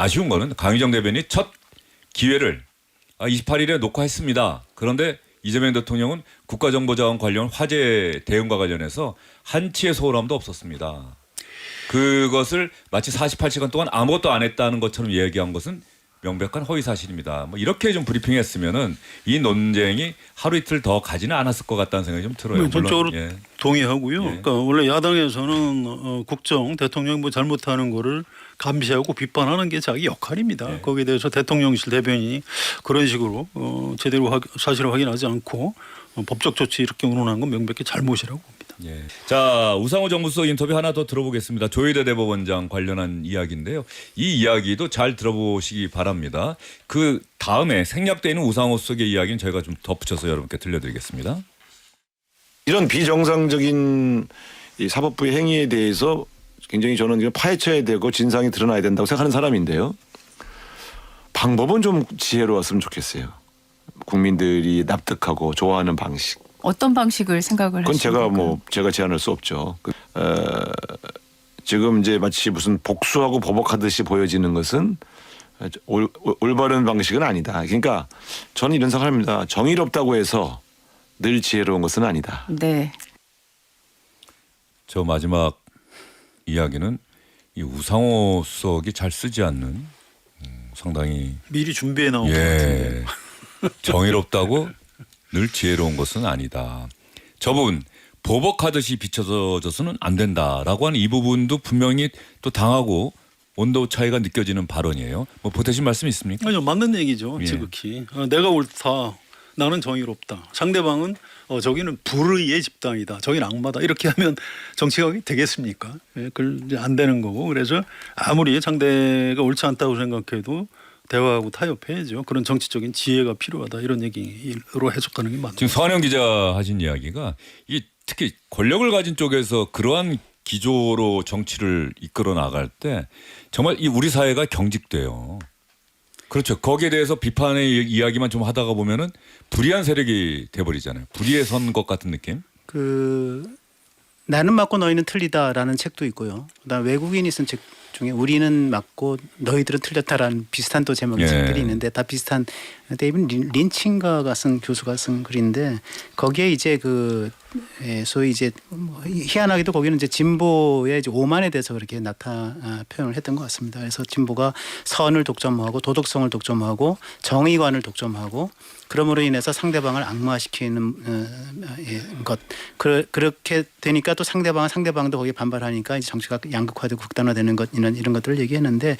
아쉬운 거는 강희정 대변인이 첫 기회를 28일에 녹화했습니다. 그런데 이재명 대통령은 국가정보자원 관련 화재 대응과 관련해서 한치의 소홀함도 없었습니다. 그것을 마치 48시간 동안 아무것도 안 했다는 것처럼 얘기한 것은 명백한 허위 사실입니다. 뭐 이렇게 좀 브리핑했으면은 이 논쟁이 하루 이틀 더 가지는 않았을 것 같다는 생각이 좀 들어요. 전적으로 예. 동의하고요. 예. 그러니까 원래 야당에서는 국정 대통령 뭐 잘못하는 거를 감시하고 비판하는 게 자기 역할입니다. 예. 거기에 대해서 대통령실 대변인이 그런 식으로 제대로 사실을 확인하지 않고 법적 조치 이렇게 운운한 건 명백히 잘못이라고 봅니다. 예. 자, 우상호 정무수석 인터뷰 하나 더 들어보겠습니다. 조희대 대법원장 관련한 이야기인데요. 이 이야기도 잘 들어보시기 바랍니다. 그 다음에 생략되어 있는 우상호 수석의 이야기는 저희가 좀 덧붙여서 여러분께 들려드리겠습니다. 이런 비정상적인 이 사법부의 행위에 대해서 굉장히 저는 이거 파헤쳐야 되고 진상이 드러나야 된다고 생각하는 사람인데요. 방법은 좀 지혜로웠으면 좋겠어요. 국민들이 납득하고 좋아하는 방식. 어떤 방식을 생각을 그건 하십니까? 제가 제안할 수 없죠. 지금 이제 마치 무슨 복수하고 보복하듯이 보여지는 것은 올바른 방식은 아니다. 그러니까 저는 이런 생각합니다. 정의롭다고 해서 늘 지혜로운 것은 아니다. 네. 저 마지막 이야기는 이 우상호 수석이 잘 쓰지 않는 상당히 미리 준비해 나온 것 같은데. 예, 정의롭다고 늘 지혜로운 것은 아니다. 저 부분 보복하듯이 비춰져서는 안 된다라고 하는 이 부분도 분명히 또 당하고 온도 차이가 느껴지는 발언이에요. 뭐 보태신 말씀 있습니까? 아니요, 맞는 얘기죠. 예. 지극히 내가 옳다. 나는 정의롭다. 상대방은 저기는 불의의 집단이다. 저기는 악마다. 이렇게 하면 정치가 되겠습니까? 예, 그걸 이제 안 되는 거고. 그래서 아무리 상대가 옳지 않다고 생각해도 대화하고 타협해야죠. 그런 정치적인 지혜가 필요하다. 이런 얘기로 해석하는 게 맞는 지금 서한영 기자 하신 이야기가 이 특히 권력을 가진 쪽에서 그러한 기조로 정치를 이끌어 나갈 때 정말 이 우리 사회가 경직돼요. 그렇죠. 거기에 대해서 비판의 이야기만 좀 하다가 보면은 불의한 세력이 돼버리잖아요. 불의에 선 것 같은 느낌. 나는 맞고 너희는 틀리다라는 책도 있고요. 그다음 외국인이 쓴 책 중에 우리는 맞고 너희들은 틀렸다라는 비슷한 또 제목의 예. 책들이 있는데 다 비슷한 데이비드 린친가가 쓴 교수가 쓴 글인데 거기에 이제 소위 이제 희한하게도 거기는 이제 진보의 이제 오만에 대해서 그렇게 표현을 했던 것 같습니다. 그래서 진보가 선을 독점하고 도덕성을 독점하고 정의관을 독점하고 그럼으로 인해서 상대방을 악마시키는 것 그렇게 되니까 또 상대방도 거기에 반발하니까 이제 정치가 양극화되고 극단화되는 것 이런 것들을 얘기했는데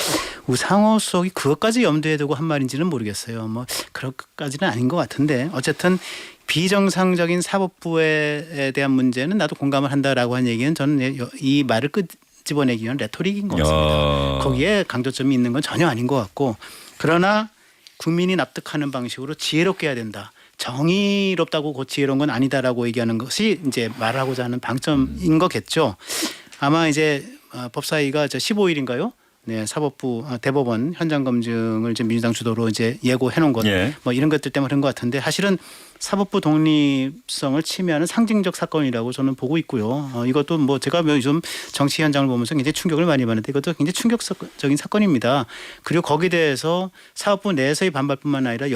우상호 수석이 그것까지 염두에 두고 한 말인지는 모르겠어요. 뭐 그럴까지는 아닌 것 같은데 어쨌든 비정상적인 사법부에 대한 문제는 나도 공감을 한다라고 한 얘기는 저는 이 말을 끄집어내기 위한 레토릭인 것 같습니다. 거기에 강조점이 있는 건 전혀 아닌 것 같고 그러나 국민이 납득하는 방식으로 지혜롭게 해야 된다. 정의롭다고 곧 지혜로운 건 아니다라고 얘기하는 것이 이제 말하고자 하는 방점인 거겠죠. 아마 이제 법사위가 15일인가요? 네, 사법부 대법원 현장 검증을 이제 민주당 주도로 이제 예고해 놓은 것, 예. 뭐 이런 것들 때문에 그런 것 같은데 사실은 사법부 독립성을 침해하는 상징적 사건이라고 저는 보고 있고요. 이것도 뭐 제가 요즘 정치 현장을 보면서 굉장히 충격을 많이 받는데 이것도 굉장히 충격적인 사건입니다. 그리고 거기에 대해서 사법부 내에서의 반발뿐만 아니라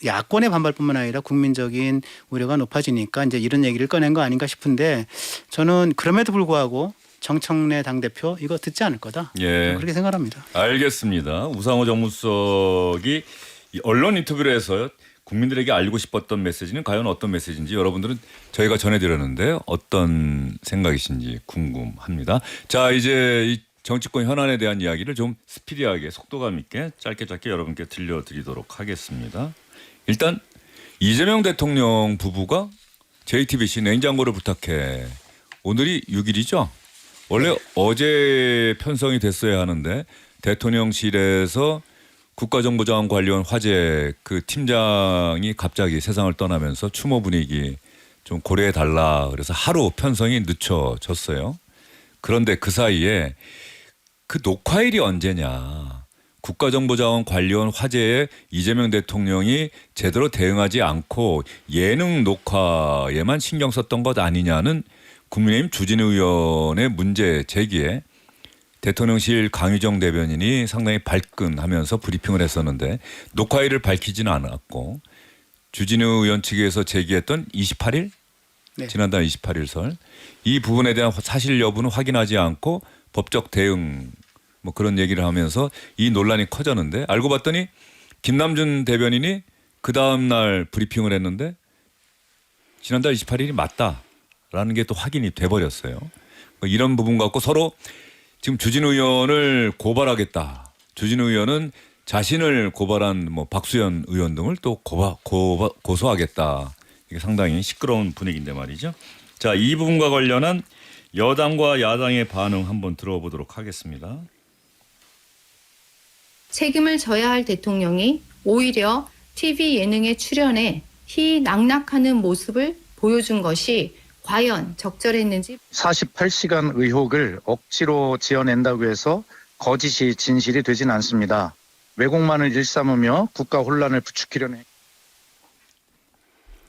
야권의 반발뿐만 아니라 국민적인 우려가 높아지니까 이제 이런 얘기를 꺼낸 거 아닌가 싶은데 저는 그럼에도 불구하고 정청래 당대표 이거 듣지 않을 거다. 예. 그렇게 생각합니다. 알겠습니다. 우상호 정무수석이 이 언론 인터뷰를 해서 국민들에게 알고 싶었던 메시지는 과연 어떤 메시지인지 여러분들은 저희가 전해드렸는데요. 어떤 생각이신지 궁금합니다. 자, 이제 이 정치권 현안에 대한 이야기를 좀 스피디하게 속도감 있게 짧게 여러분께 들려드리도록 하겠습니다. 일단 이재명 대통령 부부가 JTBC 냉장고를 부탁해 오늘이 6일이죠. 원래 어제 편성이 됐어야 하는데 대통령실에서 국가정보자원 관련 화재 그 팀장이 갑자기 세상을 떠나면서 추모 분위기 좀 고려해 달라 그래서 하루 편성이 늦춰졌어요. 그런데 그 사이에 그 녹화일이 언제냐. 국가정보자원 관련 화재에 이재명 대통령이 제대로 대응하지 않고 예능 녹화에만 신경 썼던 것 아니냐는 국민의힘 주진우 의원의 문제 제기에 대통령실 강유정 대변인이 상당히 발끈하면서 브리핑을 했었는데 녹화일을 밝히지는 않았고 주진우 의원 측에서 제기했던 28일 네. 지난달 28일 이 부분에 대한 사실 여부는 확인하지 않고 법적 대응 뭐 그런 얘기를 하면서 이 논란이 커졌는데 알고 봤더니 김남준 대변인이 그 다음 날 브리핑을 했는데 지난달 28일이 맞다라는 게 또 확인이 돼버렸어요. 이런 부분 갖고 서로 지금 주진우 의원을 고발하겠다. 주진우 의원은 자신을 고발한 뭐 박수현 의원 등을 또 고소하겠다. 이게 상당히 시끄러운 분위기인데 말이죠. 자, 이 부분과 관련한 여당과 야당의 반응 한번 들어보도록 하겠습니다. 책임을 져야 할 대통령이 오히려 TV 예능에 출연해 희낙낙하는 모습을 보여준 것이 과연 적절했는지 48시간 의혹을 억지로 지어낸다고 해서 거짓이 진실이 되진 않습니다. 왜곡만을 일삼으며 국가 혼란을 부추기려는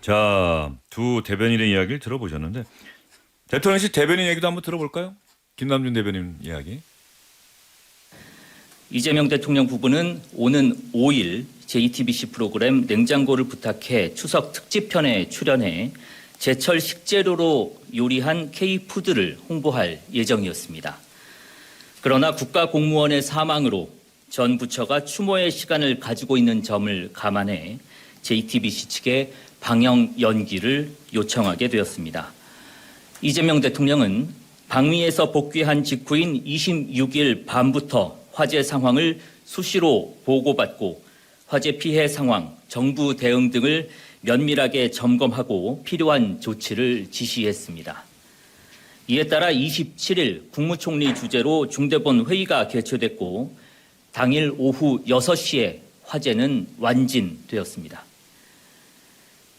자, 두 대변인의 이야기를 들어보셨는데 대통령실 대변인 얘기도 한번 들어볼까요? 김남준 대변인 이야기. 이재명 대통령 부부는 오는 5일 JTBC 프로그램 냉장고를 부탁해 추석 특집편에 출연해 제철 식재료로 요리한 K푸드를 홍보할 예정이었습니다. 그러나 국가공무원의 사망으로 전 부처가 추모의 시간을 가지고 있는 점을 감안해 JTBC 측에 방영 연기를 요청하게 되었습니다. 이재명 대통령은 방미에서 복귀한 직후인 26일 밤부터 화재 상황을 수시로 보고받고 화재 피해 상황, 정부 대응 등을 면밀하게 점검하고 필요한 조치를 지시했습니다. 이에 따라 27일 국무총리 주재로 중대본 회의가 개최됐고 당일 오후 6시에 화재는 완진되었습니다.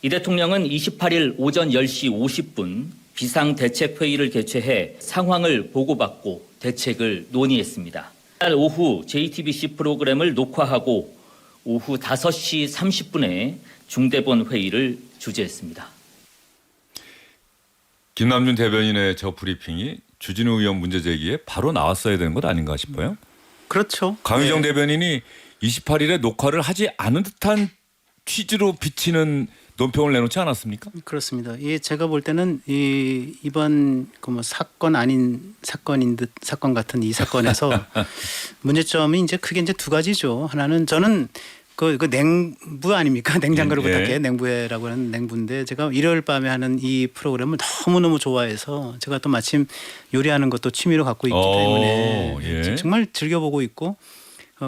이 대통령은 28일 오전 10시 50분 비상대책회의를 개최해 상황을 보고받고 대책을 논의했습니다. 그날 오후 JTBC 프로그램을 녹화하고 오후 5시 30분에 중대본 회의를 주재했습니다. 김남준 대변인의 저 브리핑이 주진우 의원 문제 제기에 바로 나왔어야 되는 것 아닌가 싶어요. 그렇죠. 강유정 네. 대변인이 28일에 녹화를 하지 않은 듯한 취지로 비치는 논평을 내놓지 않았습니까? 그렇습니다. 이 제가 볼 때는 이번 그 뭐 사건 아닌 사건인 듯 사건 같은 이 사건에서 문제점이 이제 크게 이제 두 가지죠. 하나는 저는 그 냉부 아닙니까? 냉장고를 예. 부탁해 냉부회라고 하는 냉부인데 제가 일요일 밤에 하는 이 프로그램을 너무너무 좋아해서 제가 또 마침 요리하는 것도 취미로 갖고 있기 때문에 예. 정말 즐겨보고 있고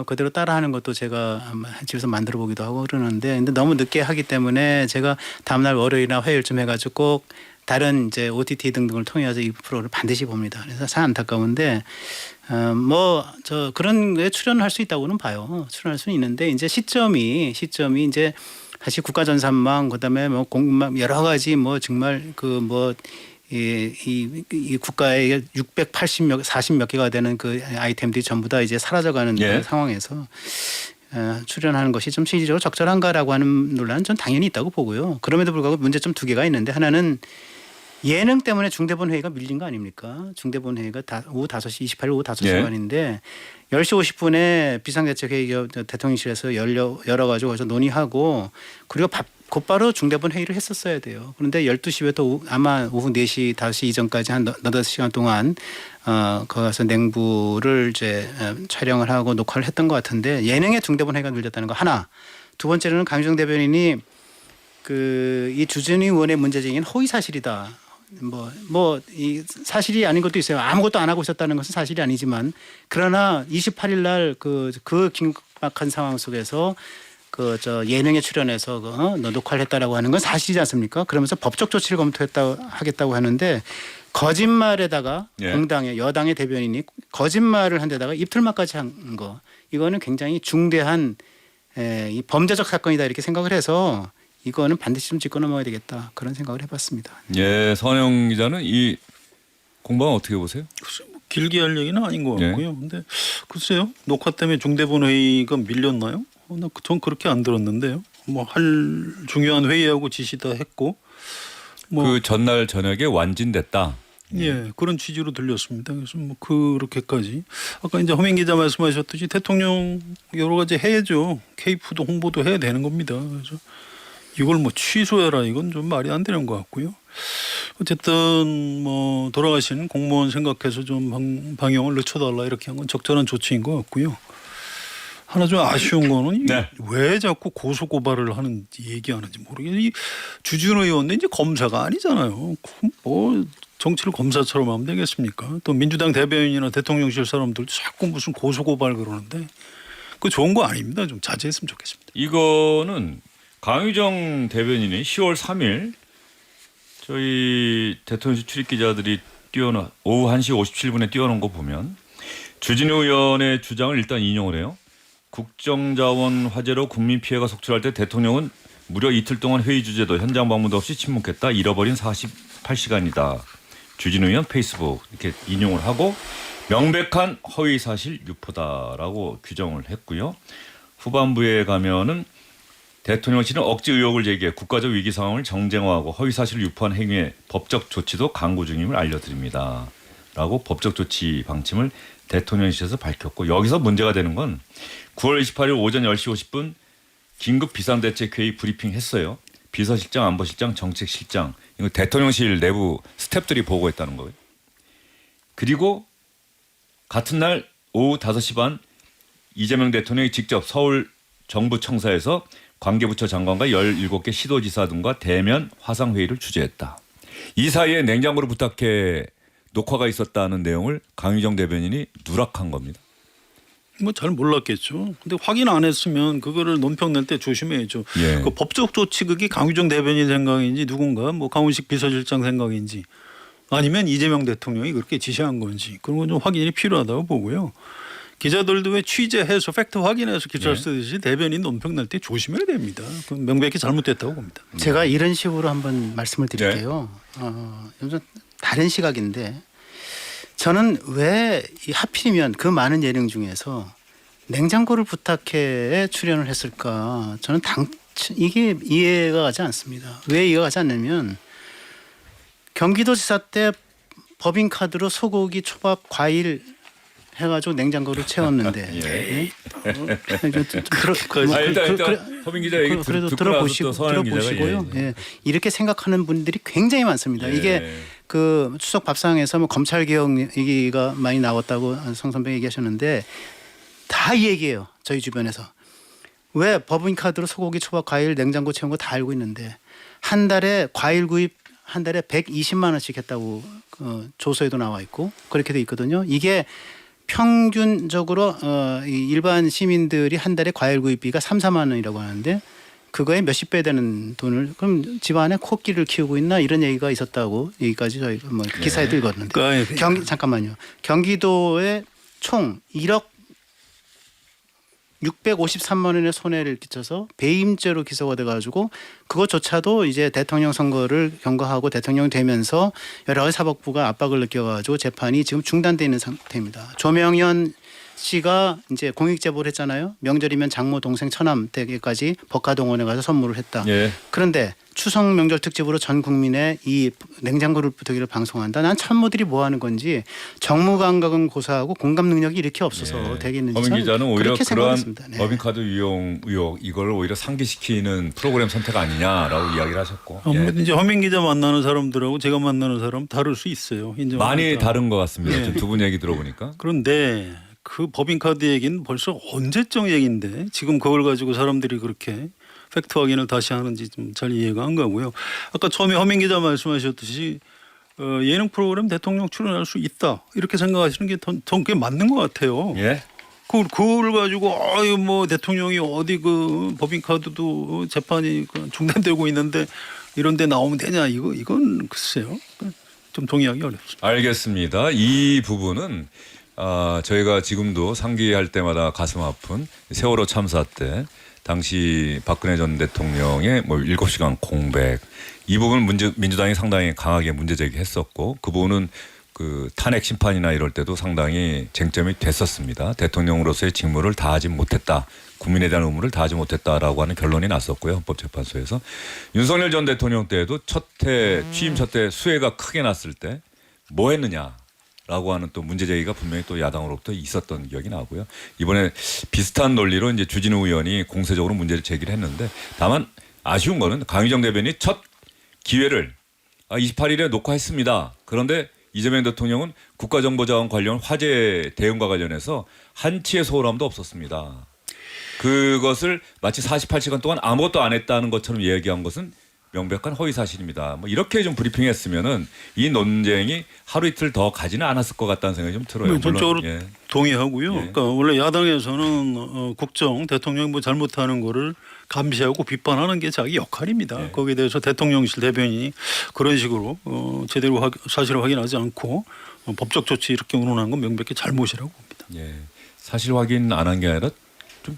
그대로 따라하는 것도 제가 아마 집에서 만들어 보기도 하고 그러는데 근데 너무 늦게 하기 때문에 제가 다음날 월요일이나 화요일 좀 해가지고 꼭 다른 이제 OTT 등등을 통해서 이 프로를 반드시 봅니다. 그래서 참 안타까운데 뭐 저 그런 게 출연할 수 있다고는 봐요. 출연할 수는 있는데 이제 시점이 이제 사실 국가전산망 그다음에 뭐 공망 여러 가지 뭐 정말 이 국가에 40몇 개가 되는 그 아이템들이 전부 다 이제 사라져가는 예. 그런 상황에서 출연하는 것이 좀 실질적으로 적절한가라고 하는 논란은 전 당연히 있다고 보고요. 그럼에도 불구하고 문제점 두 개가 있는데 하나는 예능 때문에 중대본 회의가 밀린 거 아닙니까? 중대본 회의가 오후 5시 28일 오후 5시간인데 10시 50분에 비상대책회의 대통령실에서 열어가지고 거기서 논의하고 그리고 곧바로 중대본 회의를 했었어야 돼요. 그런데 12시부터 아마 오후 4시 5시 이전까지 한 8시간 동안 거기 가서 냉부를 이제 촬영을 하고 녹화를 했던 것 같은데 예능에 중대본 회의가 눌렸다는 거 하나. 두 번째로는 강유정 대변인이 이 주진우 의원의 문제 제기는 허위 사실이다. 이 사실이 아닌 것도 있어요. 아무것도 안 하고 있었다는 것은 사실이 아니지만 그러나 28일 날 그 긴박한 상황 속에서 예능에 출연해서 녹화를 했다라고 하는 건 사실이지 않습니까? 그러면서 법적 조치를 하겠다고 하는데 거짓말에다가 예. 공당의 여당의 대변인이 거짓말을 한 데다가 입틀막까지 한 거 이거는 굉장히 중대한 이 범죄적 사건이다 이렇게 생각을 해서 이거는 반드시 좀 짚고 넘어야 되겠다 그런 생각을 해봤습니다. 예, 선영 기자는 이 공방은 어떻게 보세요? 글쎄, 뭐 길게 할 얘기는 아닌 것 예. 같고요. 근데 글쎄요. 녹화 때문에 중대본 회의가 밀렸나요? 전 그렇게 안 들었는데요. 뭐 할 중요한 회의하고 지시 다 했고 그 전날 저녁에 완진됐다. 예, 그런 취지로 들렸습니다. 그래서 뭐 그렇게까지 아까 이제 허민 기자 말씀하셨듯이 대통령 여러 가지 해야죠. K푸드 홍보도 해야 되는 겁니다. 그래서 이걸 뭐 취소해라 이건 좀 말이 안 되는 것 같고요. 어쨌든 뭐 돌아가신 공무원 생각해서 좀 방영을 늦춰달라 이렇게 한 건 적절한 조치인 것 같고요. 하나 좀 아쉬운 거는 네. 왜 자꾸 고소 고발을 하는 얘기하는지 모르겠어요. 이 주진우 의원도 이제 검사가 아니잖아요. 그럼 뭐 정치를 검사처럼 하면 되겠습니까? 또 민주당 대변인이나 대통령실 사람들도 자꾸 무슨 고소 고발 그러는데 그거 좋은 거 아닙니다. 좀 자제했으면 좋겠습니다. 이거는 강유정 대변인이 10월 3일 저희 대통령실 출입 기자들이 오후 1시 57분에 띄워놓은 거 보면 주진우 의원의 주장을 일단 인용을 해요. 국정자원 화재로 국민 피해가 속출할 때 대통령은 무려 이틀 동안 회의 주제도 현장 방문도 없이 침묵했다. 잃어버린 48시간이다. 주진우 의원 페이스북 이렇게 인용을 하고 명백한 허위 사실 유포다라고 규정을 했고요. 후반부에 가면은 대통령실은 억지 의혹을 제기해 국가적 위기 상황을 정쟁화하고 허위 사실을 유포한 행위에 법적 조치도 강구 중임을 알려드립니다. 라고 법적 조치 방침을 대통령실에서 밝혔고 여기서 문제가 되는 건 9월 28일 오전 10시 50분 긴급 비상대책회의 브리핑 했어요. 비서실장, 안보실장, 정책실장 이거 대통령실 내부 스태프들이 보고했다는 거예요. 그리고 같은 날 오후 5시 반 이재명 대통령이 직접 서울 정부청사에서 관계부처 장관과 17개 시도지사 등과 대면 화상회의를 주재했다. 이 사이에 냉장고를 부탁해 녹화가 있었다는 내용을 강유정 대변인이 누락한 겁니다. 뭐 잘 몰랐겠죠. 근데 확인 안 했으면 그거를 논평 낼 때 조심해야죠. 예. 그 법적 조치 그게 강유정 대변인 생각인지 누군가 뭐 강훈식 비서실장 생각인지 아니면 이재명 대통령이 그렇게 지시한 건지 그런 건 좀 확인이 필요하다고 보고요. 기자들도 왜 취재해서 팩트 확인해서 기사를 쓰듯이 대변인 논평 낼 때 조심해야 됩니다. 그건 명백히 잘못됐다고 봅니다. 제가 이런 식으로 한번 말씀을 드릴게요. 좀 다른 시각인데 저는 왜 하필이면 그 많은 예능 중에서 냉장고를 부탁해 출연을 했을까? 저는 이게 이해가 가지 않습니다. 왜 이해가 가지 않냐면 경기도지사 때 법인카드로 소고기, 초밥, 과일 해가지고 냉장고를 채웠는데 일단 허민 기자 얘기 그래도 듣고 들어보시고 나서 또 서하영 기자가 들어보시고요. 예. 이렇게 생각하는 분들이 굉장히 많습니다. 예. 이게 그 추석 밥상에서 뭐 검찰 개혁 얘기가 많이 나왔다고 성 선배 얘기하셨는데 다 이 얘기예요. 저희 주변에서 왜 법인카드로 소고기, 초밥, 과일 냉장고 채운 거 다 알고 있는데 한 달에 과일 구입 한 달에 120만 원씩 했다고 조서에도 나와 있고 그렇게 돼 있거든요. 이게 평균적으로 일반 시민들이 한 달에 과일 구입비가 3, 4만 원이라고 하는데 그거에 몇십 배 되는 돈을 그럼 집안에 코끼리를 키우고 있나 이런 얘기가 있었다고 여기까지 저희가 뭐 기사에 들었는데 잠깐만요. 경기도에 총 1억 653만 원의 손해를 끼쳐서 배임죄로 기소가 돼가지고 그것조차도 이제 대통령 선거를 경과하고 대통령이 되면서 여러 가지 사법부가 압박을 느껴가지고 재판이 지금 중단돼 있는 상태입니다. 조명현 씨가 이제 공익 제보를 했잖아요. 명절이면 장모 동생 처남 댁에까지 법가동원에 가서 선물을 했다. 예. 그런데 추석 명절 특집으로 전 국민의 이 냉장고를 부탁기를 방송한다. 난 참모들이 뭐 하는 건지 정무 감각은 고사하고 공감 능력이 이렇게 없어서 되겠는지 허민 기자는 오히려 그렇게 그러한 생각했습니다. 네. 법인카드 이용 의혹 이걸 오히려 상기시키는 프로그램 선택 아니냐라고 이야기를 하셨고 이제 허민 기자 만나는 사람들하고 제가 만나는 사람 다를 수 있어요. 많이 다른 것 같습니다. 네. 두 분 얘기 들어보니까. 그런데 그 법인카드 얘기는 벌써 언제적 얘기인데 지금 그걸 가지고 사람들이 그렇게 팩트 확인을 다시 하는지 좀 잘 이해가 안 가고요. 아까 처음에 허민 기자 말씀하셨듯이 예능 프로그램 대통령 출연할 수 있다 이렇게 생각하시는 게 전 그게 맞는 것 같아요. 예. 그걸 가지고 뭐 대통령이 어디 그 법인카드도 재판이 중단되고 있는데 이런데 나오면 되냐 이건 글쎄요 좀 동의하기 어렵습니다. 알겠습니다. 이 부분은 저희가 지금도 상기할 때마다 가슴 아픈 세월호 참사 때 당시 박근혜 전 대통령의 뭐 7시간 공백 이 부분 민주당이 상당히 강하게 문제 제기했었고 그 부분은 그 탄핵 심판이나 이럴 때도 상당히 쟁점이 됐었습니다. 대통령으로서의 직무를 다하지 못했다. 국민에 대한 의무를 다하지 못했다라고 하는 결론이 났었고요. 헌법재판소에서. 윤석열 전 대통령 때에도 취임 첫 해 수해가 크게 났을 때 뭐 했느냐라고 하는 또 문제 제기가 분명히 또 야당으로부터 있었던 기억이 나고요. 이번에 비슷한 논리로 이제 주진우 의원이 공세적으로 문제를 제기를 했는데 다만 아쉬운 거는 강유정 대변인이 첫 기회를 28일에 녹화했습니다. 그런데 이재명 대통령은 국가정보자원 관련 화재 대응과 관련해서 한치의 소홀함도 없었습니다. 그것을 마치 48시간 동안 아무것도 안 했다는 것처럼 얘기한 것은 명백한 허위 사실입니다. 뭐 이렇게 좀 브리핑했으면은 이 논쟁이 하루 이틀 더 가지는 않았을 것 같다는 생각이 좀 들어요. 전적으로 예. 동의하고요. 예. 그러니까 원래 야당에서는 국정 대통령이 뭐 잘못하는 거를 감시하고 비판하는 게 자기 역할입니다. 예. 거기에 대해서 대통령실 대변인이 그런 식으로 제대로 사실을 확인하지 않고 법적 조치 이렇게 운운한 건 명백히 잘못이라고 봅니다. 예. 사실 확인 안 한 게 아니라 좀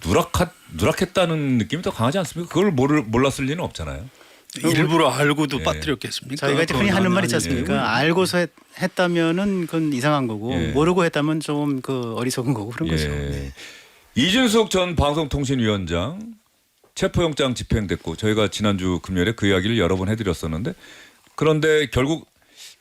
누락했다는 느낌이 더 강하지 않습니까? 그걸 몰랐을 리는 없잖아요. 일부러 알고도 예. 빠뜨렸겠습니까? 저희가 이제 흔히 하는 말이 있지 아니에요. 않습니까? 알고서 했다면은 그건 이상한 거고 예. 모르고 했다면 좀 그 어리석은 거고 그런 거죠. 예. 이준석 전 방송통신위원장 체포영장 집행됐고 저희가 지난주 금요일에 그 이야기를 여러 번 해드렸었는데 그런데 결국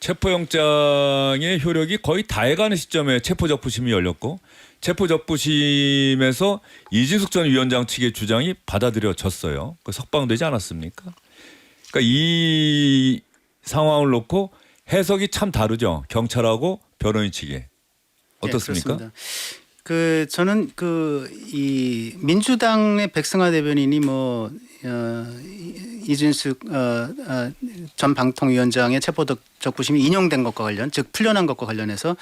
체포영장의 효력이 거의 다해가는 시점에 체포적부심이 열렸고 체포적부심에서 이진숙 전 위원장 측의 주장이 받아들여졌어요. 그 석방되지 않았습니까? 그러니까 이 상황을 놓고 해석이 참 다르죠. 경찰하고 변호인 측에 어떻습니까? 네, 그 저는 이 민주당의 백승화 대변인이 뭐 이준숙 전 방통위원장의 체포적부심이 인용된 것과 관련, 즉 풀려난 것과 관련해서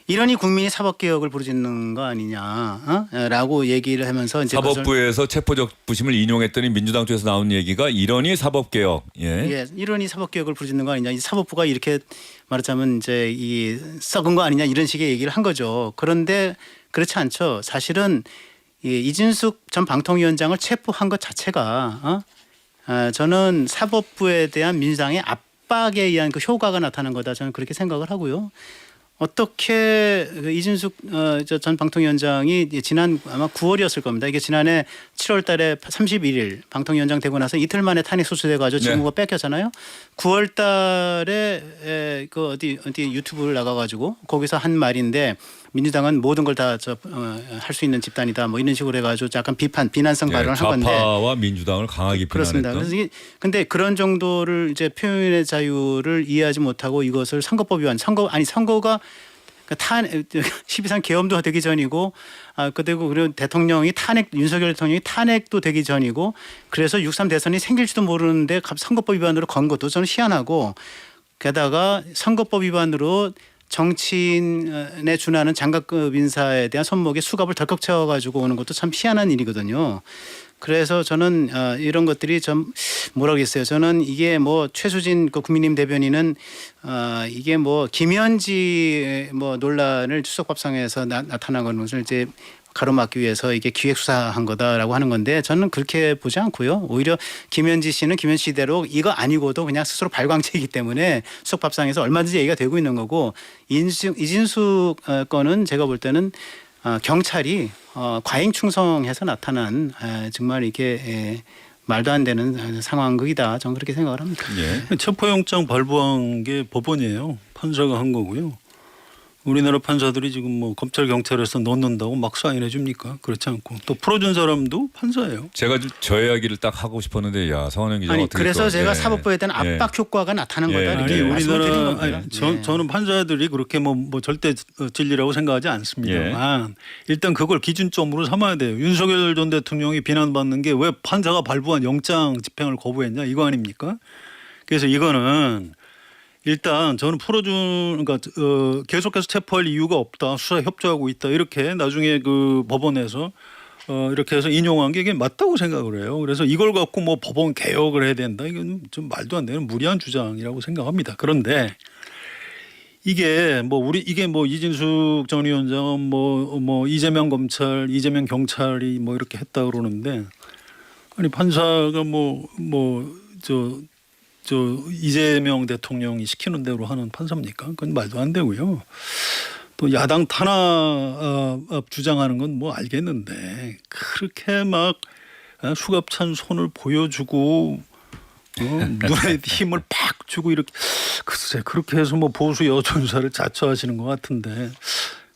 이러니 국민이 사법개혁을 부르짖는 거 아니냐라고 얘기를 하면서 이제 사법부에서 체포적부심을 인용했더니 민주당 쪽에서 나온 얘기가 이러니 사법개혁. 예, 이러니 사법개혁을 부르짖는 거 아니냐. 이 사법부가 이렇게 말하자면 이제 이 썩은 거 아니냐 이런 식의 얘기를 한 거죠. 그런데 그렇지 않죠. 사실은 이준숙 전 방통위원장을 체포한 것 자체가 저는 사법부에 대한 민주당의 압박에 의한 그 효과가 나타난 거다. 저는 그렇게 생각을 하고요. 어떻게 이준숙 전 방통위원장이 지난 아마 9월이었을 겁니다. 이게 지난해 7월 달에 31일 방통위원장 되고 나서 이틀 만에 탄핵 소추돼 가지고 직무가 뺏겼잖아요. 9월 달에 그 어디 유튜브를 나가 가지고 거기서 한 말인데 민주당은 모든 걸 다 할 수 있는 집단이다. 뭐 이런 식으로 해 가지고 약간 비난성 발언을 한 건데 좌파와 민주당을 강하게 그렇습니다. 비난했던. 그래서 근데 그런 정도를 이제 표현의 자유를 이해하지 못하고 이것을 선거법 위반 선거가 12.3 계엄도 되기 전이고 그리고 대통령이 윤석열 대통령이 탄핵도 되기 전이고 그래서 6.3 대선이 생길지도 모르는데 선거법 위반으로 건 것도 저는 희한하고 게다가 선거법 위반으로 정치인에 준하는 장관급 인사에 대한 손목에 수갑을 덜컥 채워가지고 오는 것도 참 희한한 일이거든요. 그래서 저는 이런 것들이 좀 뭐라 그랬어요. 저는 이게 뭐 최수진 국민의힘 대변인은 이게 뭐 김현지 뭐 논란을 수석밥상에서 나타난 것을 이제 가로막기 위해서 이게 기획수사한 거다라고 하는 건데 저는 그렇게 보지 않고요. 오히려 김현지 씨는 김현지 씨대로 이거 아니고도 그냥 스스로 발광체이기 때문에 수석밥상에서 얼마든지 얘기가 되고 있는 거고 이진숙 건은 제가 볼 때는 경찰이 과잉 충성해서 나타난 정말 이게 말도 안 되는 상황극이다. 저는 그렇게 생각을 합니다. 예. 체포영장 발부한 게 법원이에요. 판사가 한 거고요. 우리나라 판사들이 지금 뭐 검찰 경찰에서 넣는다고 막 사인해 줍니까? 그렇지 않고 또 풀어준 사람도 판사예요. 제가 저 이야기를 딱 하고 싶었는데 야 성원영 기자 아니 어떻게 그래서 또, 제가 예. 사법부에 대한 압박 효과가 나타난 예. 거다 이렇게 아니, 말씀을 드린 우리나라 겁니다. 예. 저는 판사들이 그렇게 뭐 절대 진리라고 생각하지 않습니다만 일단 그걸 기준점으로 삼아야 돼요. 윤석열 전 대통령이 비난받는 게 왜 판사가 발부한 영장 집행을 거부했냐 이거 아닙니까? 그래서 이거는 일단 저는 그러니까 계속해서 체포할 이유가 없다. 수사에 협조하고 있다. 이렇게 나중에 그 법원에서 이렇게 해서 인용한 게 이게 맞다고 생각을 해요. 그래서 이걸 갖고 뭐 법원 개혁을 해야 된다. 이건 좀 말도 안 되는 무리한 주장이라고 생각합니다. 그런데 이게 뭐 이진숙 전 위원장은 뭐 이재명 검찰, 이재명 경찰이 뭐 이렇게 했다 그러는데 아니 판사가 저 이재명 대통령이 시키는 대로 하는 판사입니까? 그건 말도 안 되고요. 또 야당 탄압 주장하는 건 뭐 알겠는데 그렇게 막 수갑찬 손을 보여주고 눈에 힘을 팍 주고 이렇게 글쎄 그렇게 해서 뭐 보수 여론조사를 자처하시는 것 같은데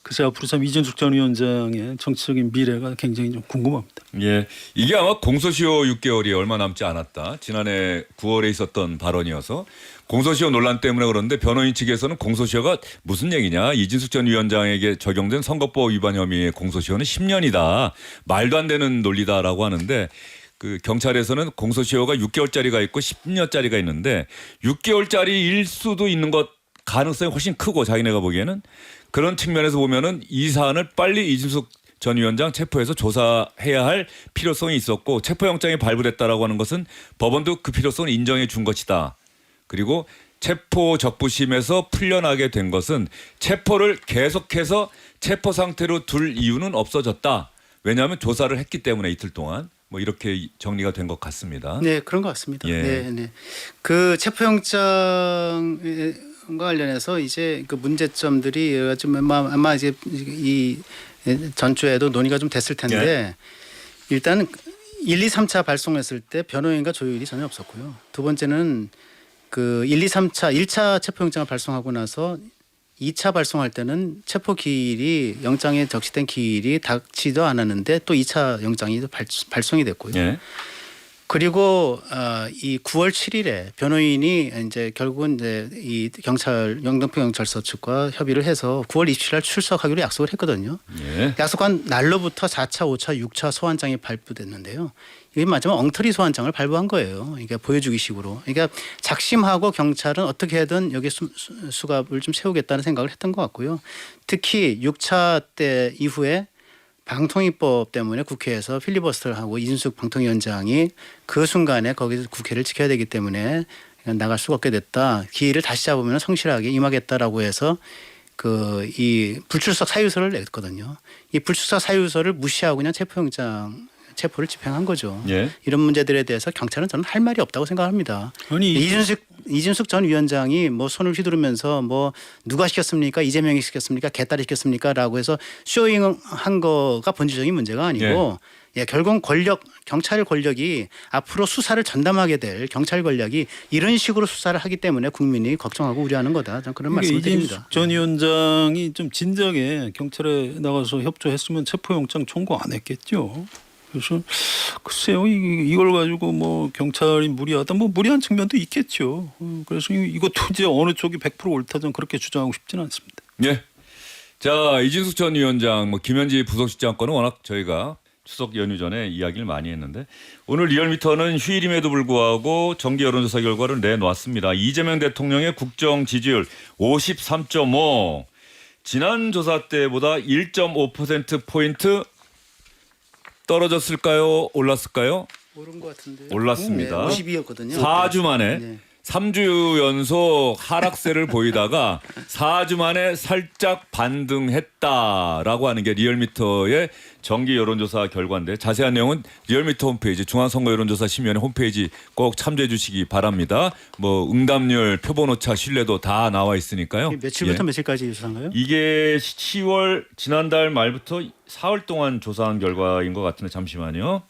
글쎄 앞으로 참 이준숙 전 위원장의 정치적인 미래가 굉장히 좀 궁금합니다. 예, 이게 아마 공소시효 6개월이 얼마 남지 않았다. 지난해 9월에 있었던 발언이어서 공소시효 논란 때문에 그런데 변호인 측에서는 공소시효가 무슨 얘기냐. 이준숙 전 위원장에게 적용된 선거법 위반 혐의의 공소시효는 10년이다. 말도 안 되는 논리다라고 하는데 그 경찰에서는 공소시효가 6개월짜리가 있고 10년짜리가 있는데 6개월짜리일 수도 있는 것 가능성이 훨씬 크고 자기네가 보기에는 그런 측면에서 보면은 이 사안을 빨리 이준숙 전 위원장 체포해서 조사해야 할 필요성이 있었고 체포영장이 발부됐다라고 하는 것은 법원도 그 필요성을 인정해 준 것이다. 그리고 체포 적부심에서 풀려나게 된 것은 체포를 계속해서 체포 상태로 둘 이유는 없어졌다. 왜냐하면 조사를 했기 때문에 이틀 동안 뭐 이렇게 정리가 된 것 같습니다. 네, 그런 것 같습니다. 예. 네, 네. 그 체포영장과 관련해서 이제 그 문제점들이 좀 아마 이제 이 전주에도 논의가 좀 됐을 텐데 예. 일단 1, 2, 3차 발송했을 때 변호인과 조율이 전혀 없었고요. 두 번째는 그 1, 2, 3차 1차 체포영장을 발송하고 나서 2차 발송할 때는 체포 기일이 영장에 적시된 기일이 닥치도 않았는데 또 2차 영장이 발송이 됐고요. 예. 그리고 이 9월 7일에 변호인이 이제 결국은 이제 이 경찰 영등포 경찰서 측과 협의를 해서 9월 27일 출석하기로 약속을 했거든요. 예. 약속한 날로부터 4차, 5차, 6차 소환장이 발부됐는데요. 이게 맞으면 엉터리 소환장을 발부한 거예요. 그러니까 보여주기 식으로. 그러니까 작심하고 경찰은 어떻게든 여기 수갑을 좀 세우겠다는 생각을 했던 것 같고요. 특히 6차 때 이후에 방통위법 때문에 국회에서 필리버스터를 하고 이준숙 방통위원장이 그 순간에 거기서 국회를 지켜야 되기 때문에 나갈 수가 없게 됐다. 기회를 다시 잡으면 성실하게 임하겠다라고 해서 그 이 불출석 사유서를 냈거든요. 이 불출석 사유서를 무시하고 그냥 체포를 집행한 거죠. 예. 이런 문제들에 대해서 경찰은 저는 할 말이 없다고 생각합니다. 아니 이준숙 전 위원장이 뭐 손을 휘두르면서 뭐 누가 시켰습니까? 이재명이 시켰습니까? 개딸이 시켰습니까?라고 해서 쇼잉한 거가 본질적인 문제가 아니고 예, 결국 경찰 권력이 앞으로 수사를 전담하게 될 경찰 권력이 이런 식으로 수사를 하기 때문에 국민이 걱정하고 우려하는 거다. 저는 그런 말씀을 드립니다. 이준숙 전 위원장이 좀 진작에 경찰에 나가서 협조했으면 체포영장 청구 안 했겠죠. 그래서 글쎄요 이걸 가지고 뭐 경찰이 무리하다 뭐 무리한 측면도 있겠죠. 그래서 이것도 이제 어느 쪽이 100% 옳다 저는 그렇게 주장하고 싶지는 않습니다. 예. 자, 이준숙 전 위원장 뭐 김현지 부속실장 건은 워낙 저희가 추석 연휴 전에 이야기를 많이 했는데 오늘 리얼미터는 휴일임에도 불구하고 정기 여론조사 결과를 내놓았습니다. 이재명 대통령의 국정 지지율 53.5. 지난 조사 때보다 1.5%포인트 떨어졌을까요? 올랐을까요? 오른 것 같은데. 올랐습니다. 52였거든요. 4주 만에 네. 3주 연속 하락세를 보이다가 4주 만에 살짝 반등했다라고 하는 게 리얼미터의 정기 여론조사 결과인데 자세한 내용은 리얼미터 홈페이지 중앙선거여론조사심의위원회 홈페이지 꼭 참조해 주시기 바랍니다. 뭐 응답률, 표본오차, 신뢰도 다 나와 있으니까요. 며칠부터 예. 며칠까지 조사인가요? 이게 10월 지난달 말부터 4월 동안 조사한 결과인 것 같은데 잠시만요.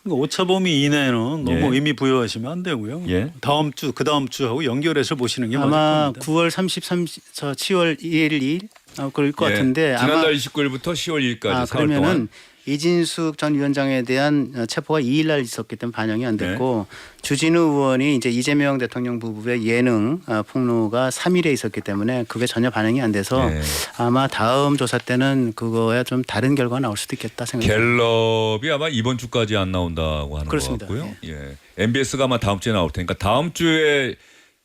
그러니까 오차 범위 이내는 너무 예. 의미 부여하시면 안 되고요. 예. 다음 주, 그 다음 주하고 연결해서 보시는 게 맞을 아마 겁니다. 9월 33, 10월 1일, 2일 그럴 것 예. 같은데 지난달 아마 29일부터 10월 2일까지 4월 그러면은 동안. 이진숙 전 위원장에 대한 체포가 2일 날 있었기 때문에 반영이 안 됐고 주진우 의원이 이제 이재명 대통령 부부의 예능 폭로가 3일에 있었기 때문에 그게 전혀 반영이 안 돼서 네. 아마 다음 조사 때는 그거에 좀 다른 결과가 나올 수도 있겠다 생각합니다. 갤럽이 아마 이번 주까지 안 나온다고 하는 그렇습니다. 것 같고요. 예. MBS가 아마 다음 주에 나올 테니까 다음 주에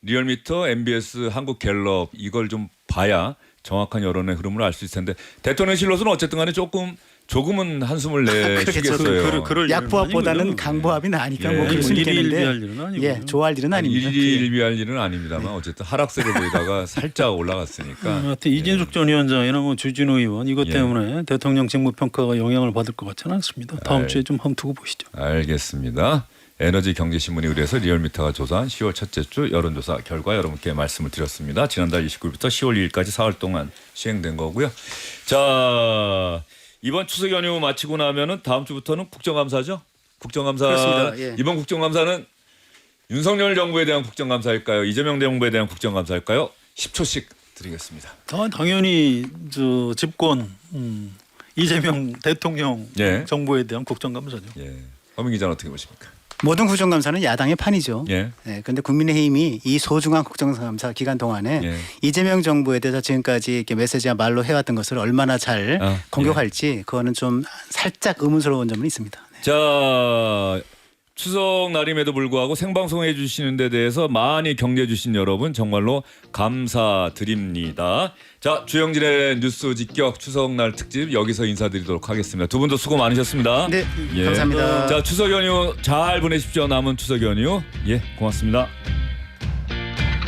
리얼미터, MBS, 한국 갤럽 이걸 좀 봐야 정확한 여론의 흐름을 알 수 있을 텐데 대통령실로서는 어쨌든 간에 조금은 한숨을 내쉬겠어요. 그럴 약보합보다는 일은 아니고요. 강보합이 나니까 예. 뭐 그럴 수 일희일비할 있겠는데 일은 아니고요. 예, 좋아할 일은 아닙니다. 일희일비할 일은 아닙니다만 어쨌든 하락세를 보이다가 살짝 올라갔으니까. 하여튼 이진숙 전 위원장이나 뭐 주진우 의원 이것 예. 때문에 대통령 직무평가가 영향을 받을 것 같지는 않습니다. 다음 주에 좀 한번 두고 보시죠. 알겠습니다. 에너지경제신문이 의뢰해서 리얼미터가 조사한 10월 첫째 주 여론조사 결과 여러분께 말씀을 드렸습니다. 지난달 29일부터 10월 2일까지 4월 동안 시행된 거고요. 자, 이번 추석 연휴 마치고 나면은 다음 주부터는 국정감사죠? 국정감사. 그렇습니다. 예. 이번 국정감사는 윤석열 정부에 대한 국정감사일까요? 이재명 정부에 대한 국정감사일까요? 10초씩 드리겠습니다. 당연히 저 집권 이재명 대통령 예. 정부에 대한 국정감사죠. 예. 허민 기자는 어떻게 보십니까? 모든 국정감사는 야당의 판이죠. 예. 그런데 국민의힘이 이 소중한 국정감사 기간 동안에 예. 이재명 정부에 대해서 지금까지 이렇게 메시지와 말로 해왔던 것을 얼마나 잘 아, 공격할지 그거는 좀 살짝 의문스러운 점은 있습니다. 네. 자, 추석 날임에도 불구하고 생방송해 주시는 데 대해서 많이 격려해 주신 여러분 정말로 감사드립니다. 자, 주영진의 뉴스 직격 추석날 특집 여기서 인사드리도록 하겠습니다. 두 분도 수고 많으셨습니다. 네, 예. 감사합니다. 자, 추석 연휴 잘 보내십시오. 남은 추석 연휴. 예, 고맙습니다.